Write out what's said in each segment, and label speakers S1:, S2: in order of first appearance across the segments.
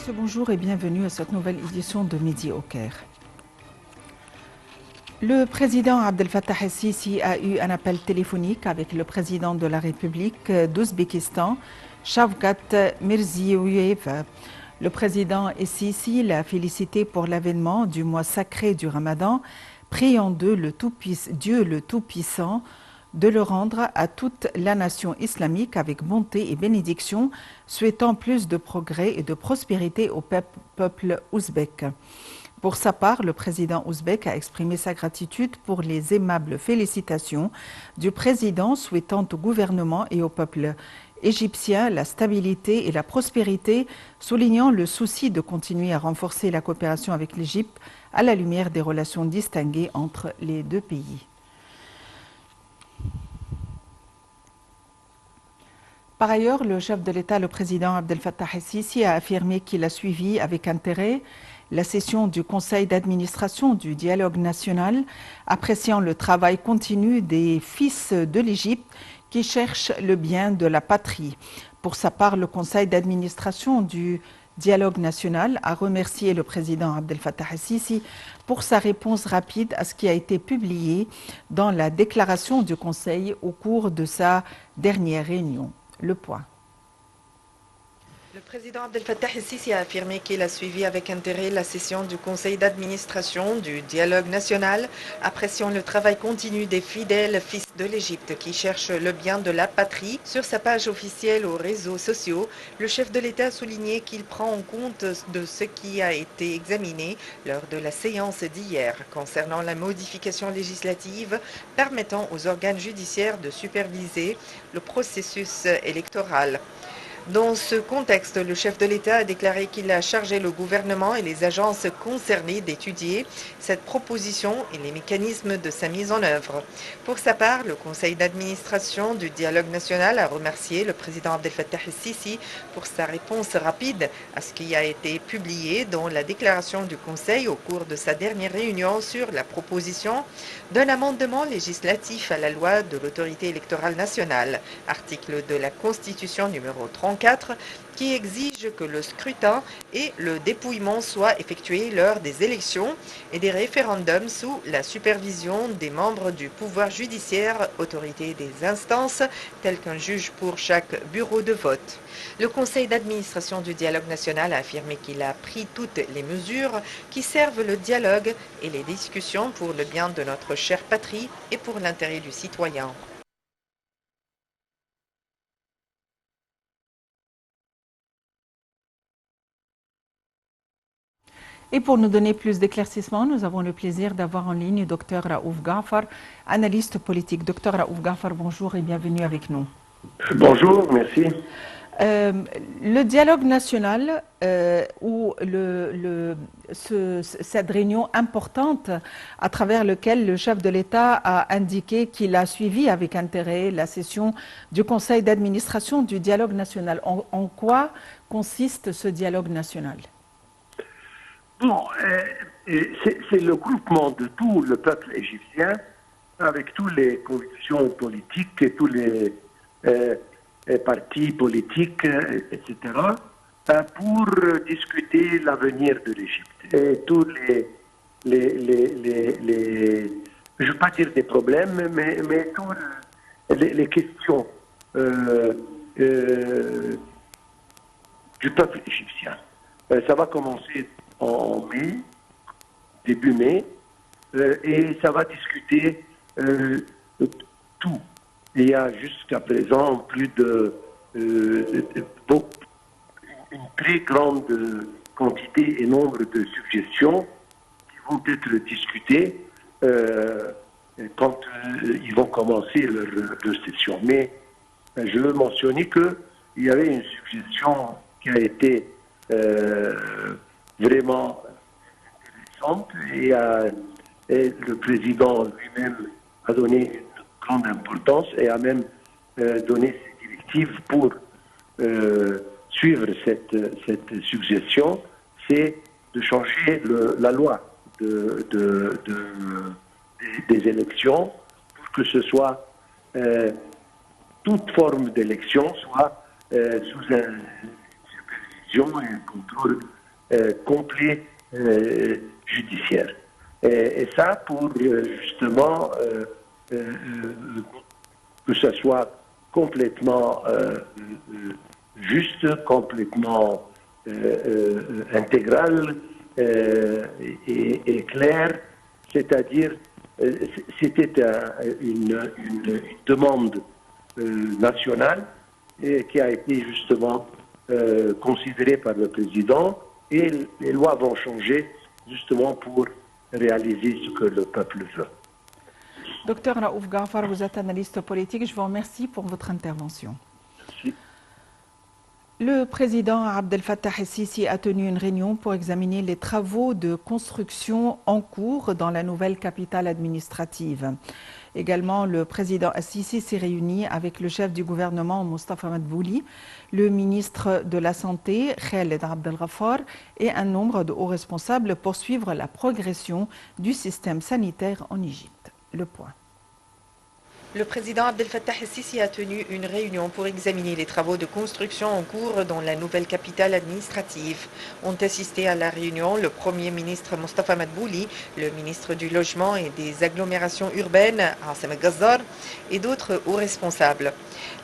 S1: messieurs, bonjour et bienvenue à cette nouvelle édition de Midi au Caire. Le président Abdel Fattah el-Sisi a eu un appel téléphonique avec le président de la République d'Ouzbékistan, Shavkat Mirziyoyev. Le président el-Sisi l'a félicité pour l'avènement du mois sacré du Ramadan, priant Dieu le Tout-Puissant de le rendre à toute la nation islamique avec bonté et bénédiction, souhaitant plus de progrès et de prospérité au peuple ouzbek. Pour sa part, le président ouzbek a exprimé sa gratitude pour les aimables félicitations du président, souhaitant au gouvernement et au peuple égyptien la stabilité et la prospérité, soulignant le souci de continuer à renforcer la coopération avec l'Égypte à la lumière des relations distinguées entre les deux pays. Par ailleurs, le chef de l'État, le président Abdel Fattah el-Sisi, a affirmé qu'il a suivi avec intérêt la session du Conseil d'administration du dialogue national, appréciant le travail continu des fils de l'Égypte qui cherchent le bien de la patrie. Pour sa part, le Conseil d'administration du dialogue national a remercié le président Abdel Fattah el-Sisi pour sa réponse rapide à ce qui a été publié dans la déclaration du Conseil au cours de sa dernière réunion. Le point.
S2: Le président Abdel Fattah el-Sisi a affirmé qu'il a suivi avec intérêt la session du conseil d'administration du dialogue national, appréciant le travail continu des fidèles fils de l'Égypte qui cherchent le bien de la patrie. Sur sa page officielle aux réseaux sociaux, le chef de l'État a souligné qu'il prend en compte de ce qui a été examiné lors de la séance d'hier concernant la modification législative permettant aux organes judiciaires de superviser le processus électoral. Dans ce contexte, le chef de l'État a déclaré qu'il a chargé le gouvernement et les agences concernées d'étudier cette proposition et les mécanismes de sa mise en œuvre. Pour sa part, le conseil d'administration du dialogue national a remercié le président Abdel Fattah el-Sisi pour sa réponse rapide à ce qui a été publié dans la déclaration du conseil au cours de sa dernière réunion sur la proposition d'un amendement législatif à la loi de l'autorité électorale nationale, article de la Constitution numéro 34, qui exige que le scrutin et le dépouillement soient effectués lors des élections et des référendums sous la supervision des membres du pouvoir judiciaire, autorité des instances, tels qu'un juge pour chaque bureau de vote. Le conseil d'administration du dialogue national a affirmé qu'il a pris toutes les mesures qui servent le dialogue et les discussions pour le bien de notre chère patrie et pour l'intérêt du citoyen.
S1: Et pour nous donner plus d'éclaircissements, nous avons le plaisir d'avoir en ligne Dr Raouf Ghafar, analyste politique. Dr Raouf Ghafar, bonjour et bienvenue avec nous.
S3: Bonjour, merci.
S1: Le dialogue national ou cette réunion importante à travers laquelle le chef de l'État a indiqué qu'il a suivi avec intérêt la session du Conseil d'administration du dialogue national. En quoi consiste ce dialogue national?
S3: Bon, c'est le groupement de tout le peuple égyptien avec toutes les convictions politiques et tous les partis politiques, etc., pour discuter l'avenir de l'Égypte. Et tous je ne veux pas dire des problèmes, mais toutes les questions du peuple égyptien. Ça va commencer en mai, début mai, et ça va discuter tout. Il y a jusqu'à présent plus une très grande quantité et nombre de suggestions qui vont être discutées quand ils vont commencer leur session. Mais je veux mentionner qu'il y avait une suggestion qui a été vraiment intéressante et le président lui-même a donné une grande importance et a même donné ses directives pour suivre cette suggestion, c'est de changer la loi des élections pour que ce soit toute forme d'élection soit sous supervision et un contrôle complet judiciaire. Et ça pour justement que ce soit complètement juste, complètement intégral et clair, c'est-à-dire c'était une demande nationale qui a été justement considérée par le président et les lois vont changer justement pour réaliser ce que le peuple veut.
S1: Docteur Raouf Ghafar, vous êtes analyste politique. Je vous remercie pour votre intervention.
S3: Merci.
S1: Le président Abdel Fattah el-Sisi a tenu une réunion pour examiner les travaux de construction en cours dans la nouvelle capitale administrative. Également, le président el-Sisi s'est réuni avec le chef du gouvernement Mostafa Madbouli, le ministre de la Santé Khaled Abdel Ghaffar et un nombre de hauts responsables pour suivre la progression du système sanitaire en Égypte. Le point.
S2: Le président Abdel Fattah el-Sisi a tenu une réunion pour examiner les travaux de construction en cours dans la nouvelle capitale administrative. Ont assisté à la réunion le Premier ministre Mostafa Madbouli, le ministre du Logement et des agglomérations urbaines Assem Gazzar et d'autres hauts responsables.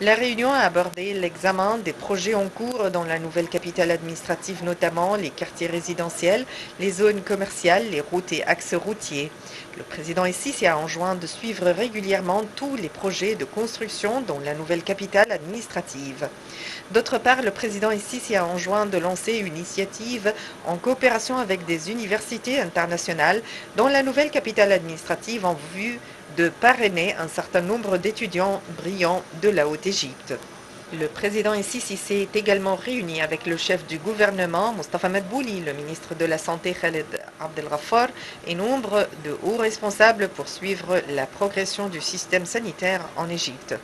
S2: La réunion a abordé l'examen des projets en cours dans la nouvelle capitale administrative, notamment les quartiers résidentiels, les zones commerciales, les routes et axes routiers. Le président el-Sisi a enjoint de suivre régulièrement tous les projets de construction dans la nouvelle capitale administrative. D'autre part, le président el-Sisi a enjoint de lancer une initiative en coopération avec des universités internationales dans la nouvelle capitale administrative en vue de parrainer un certain nombre d'étudiants brillants de la Haute-Égypte. Le président el-Sisi s'est également réuni avec le chef du gouvernement, Mostafa Madbouli, le ministre de la Santé, Khaled Abdel Ghaffar, et nombre de hauts responsables pour suivre la progression du système sanitaire en Égypte.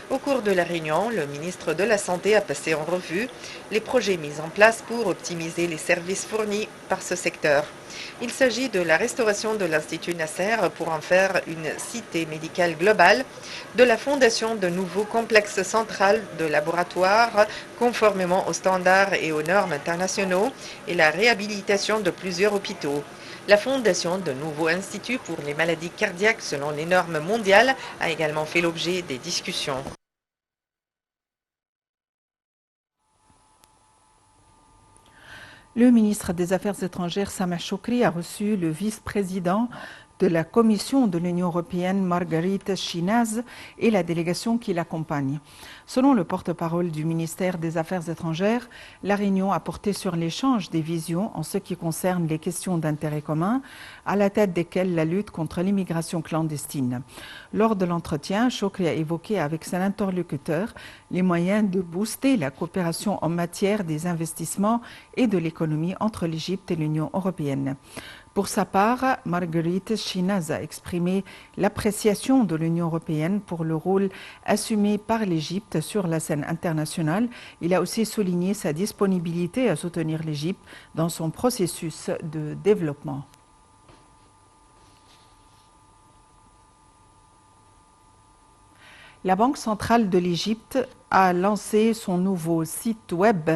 S2: Au cours de la réunion, le ministre de la Santé a passé en revue les projets mis en place pour optimiser les services fournis par ce secteur. Il s'agit de la restauration de l'Institut Nasser pour en faire une cité médicale globale, de la fondation de nouveaux complexes centrales de laboratoires conformément aux standards et aux normes internationaux et la réhabilitation de plusieurs hôpitaux. La fondation de nouveaux instituts pour les maladies cardiaques selon les normes mondiales a également fait l'objet des discussions.
S1: Le ministre des Affaires étrangères, Sameh Choukri, a reçu le vice-président de la Commission de l'Union européenne, Marguerite Chinaz, et la délégation qui l'accompagne. Selon le porte-parole du ministère des Affaires étrangères, la réunion a porté sur l'échange des visions en ce qui concerne les questions d'intérêt commun, à la tête desquelles la lutte contre l'immigration clandestine. Lors de l'entretien, Choukri a évoqué avec son interlocuteur les moyens de booster la coopération en matière des investissements et de l'économie entre l'Égypte et l'Union européenne. Pour sa part, Marguerite Chinaz a exprimé l'appréciation de l'Union européenne pour le rôle assumé par l'Égypte sur la scène internationale. Il a aussi souligné sa disponibilité à soutenir l'Égypte dans son processus de développement. La Banque centrale de l'Égypte a lancé son nouveau site web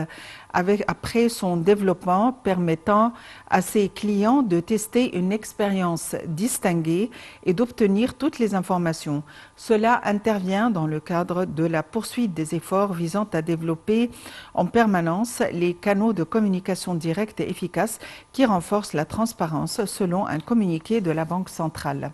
S1: après son développement permettant à ses clients de tester une expérience distinguée et d'obtenir toutes les informations. Cela intervient dans le cadre de la poursuite des efforts visant à développer en permanence les canaux de communication directe et efficaces qui renforcent la transparence selon un communiqué de la Banque centrale.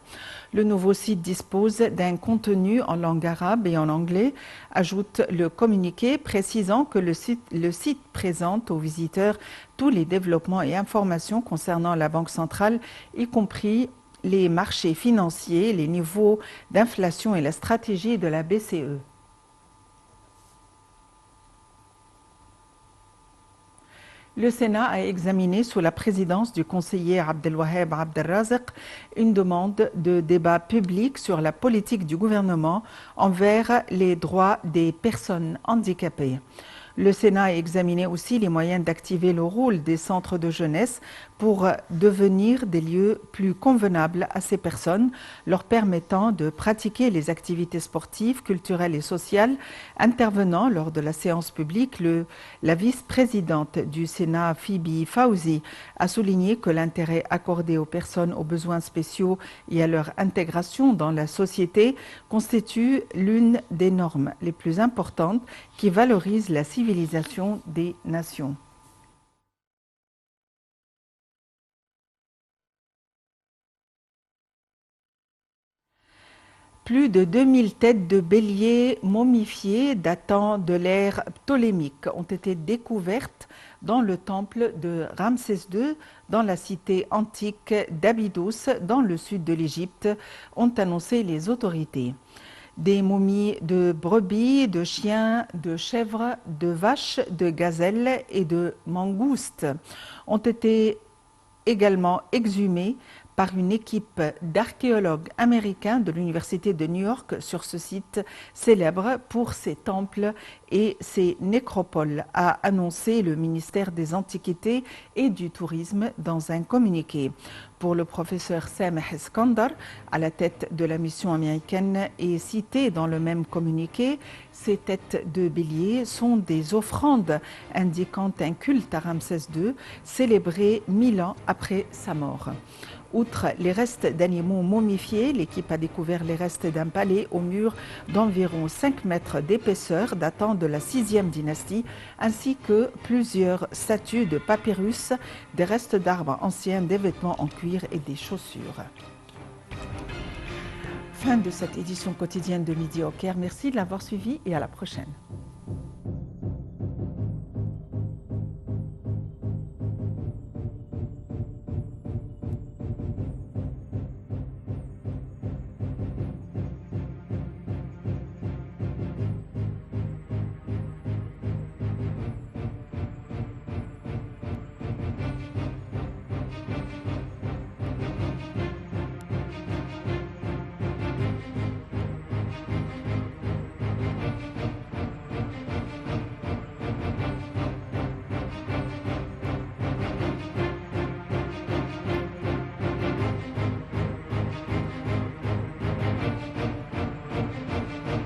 S1: Le nouveau site dispose d'un contenu en langue arabe et en anglais, ajoute le communiqué précisant que le site présente aux visiteurs tous les développements et informations concernant la Banque centrale, y compris les marchés financiers, les niveaux d'inflation et la stratégie de la BCE. Le Sénat a examiné sous la présidence du conseiller Abdelwaheb Abdelrazek une demande de débat public sur la politique du gouvernement envers les droits des personnes handicapées. Le Sénat a examiné aussi les moyens d'activer le rôle des centres de jeunesse pour devenir des lieux plus convenables à ces personnes, leur permettant de pratiquer les activités sportives, culturelles et sociales. Intervenant lors de la séance publique, la vice-présidente du Sénat, Phoebe Fauzi, a souligné que l'intérêt accordé aux personnes aux besoins spéciaux et à leur intégration dans la société constitue l'une des normes les plus importantes qui valorisent la civilisation des nations. Plus de 2000 têtes de béliers momifiées datant de l'ère ptolémique ont été découvertes dans le temple de Ramsès II, dans la cité antique d'Abydos, dans le sud de l'Égypte, ont annoncé les autorités. Des momies de brebis, de chiens, de chèvres, de vaches, de gazelles et de mangoustes ont été également exhumées par une équipe d'archéologues américains de l'Université de New York sur ce site célèbre pour ses temples et ses nécropoles, a annoncé le ministère des Antiquités et du Tourisme dans un communiqué. Pour le professeur Sameh Iskandar, à la tête de la mission américaine, et cité dans le même communiqué, ces têtes de bélier sont des offrandes indiquant un culte à Ramsès II, célébré 1000 ans après sa mort. Outre les restes d'animaux momifiés, l'équipe a découvert les restes d'un palais au mur d'environ 5 mètres d'épaisseur datant de la 6e dynastie, ainsi que plusieurs statues de papyrus, des restes d'arbres anciens, des vêtements en cuir et des chaussures. Fin de cette édition quotidienne de Midi au Caire. Merci de l'avoir suivi et à la prochaine.